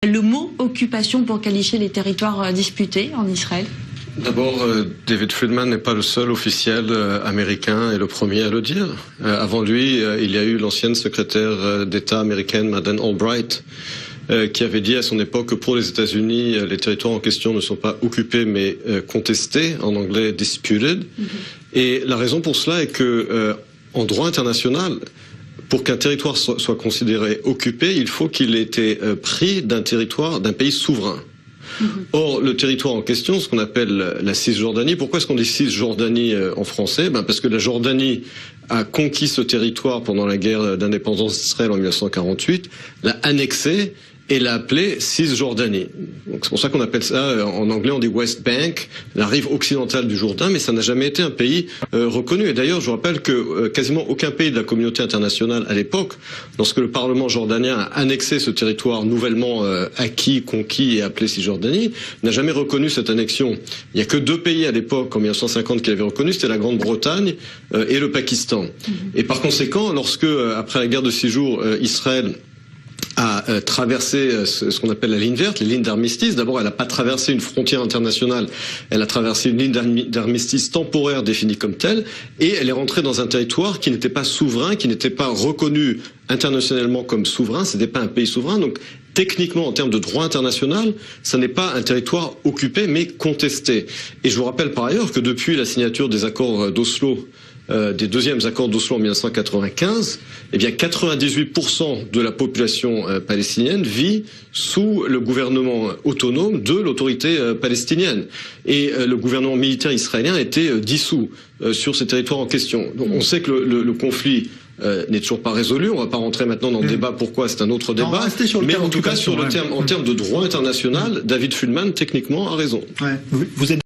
Le mot occupation pour qualifier les territoires disputés en Israël? D'abord, David Friedman n'est pas le seul officiel américain et le premier à le dire. Avant lui, il y a eu l'ancienne secrétaire d'État américaine, Madeleine Albright, qui avait dit à son époque que pour les États-Unis, les territoires en question ne sont pas occupés mais contestés, en anglais disputed. Et la raison pour cela est que, en droit international, pour qu'un territoire soit considéré occupé, il faut qu'il ait été pris d'un territoire, d'un pays souverain. Or, le territoire en question, ce qu'on appelle la Cisjordanie, pourquoi est-ce qu'on dit Cisjordanie en français? Parce que la Jordanie a conquis ce territoire pendant la guerre d'indépendance d'Israël en 1948, l'a annexé et l'a appelé Cisjordanie. C'est pour ça qu'on appelle ça, en anglais on dit West Bank, la rive occidentale du Jourdain, mais ça n'a jamais été un pays reconnu. Et d'ailleurs, je vous rappelle que quasiment aucun pays de la communauté internationale à l'époque, lorsque le Parlement jordanien a annexé ce territoire nouvellement acquis, conquis et appelé Cisjordanie, n'a jamais reconnu cette annexion. Il n'y a que deux pays à l'époque, en 1950, qui l'avaient reconnu, c'était la Grande-Bretagne et le Pakistan. Et par conséquent, lorsque, après la guerre de 6 jours, Israël a traversé ce qu'on appelle la ligne verte, les lignes d'armistice. D'abord, elle n'a pas traversé une frontière internationale, elle a traversé une ligne d'armistice temporaire définie comme telle, et elle est rentrée dans un territoire qui n'était pas souverain, qui n'était pas reconnu internationalement comme souverain, ce n'était pas un pays souverain, donc techniquement, en termes de droit international, ça n'est pas un territoire occupé, mais contesté. Et je vous rappelle par ailleurs que depuis la signature des accords d'Oslo, des deuxièmes accords d'Oslo en 1995, eh bien 98% de la population palestinienne vit sous le gouvernement autonome de l'autorité palestinienne. Et le gouvernement militaire israélien a été dissous sur ces territoires en question. Donc on sait que le conflit n'est toujours pas résolu. On ne va pas rentrer maintenant dans le débat pourquoi, c'est un autre débat. Mais en tout cas, en termes de droit international, David Friedman, techniquement, a raison. Ouais. Vous êtes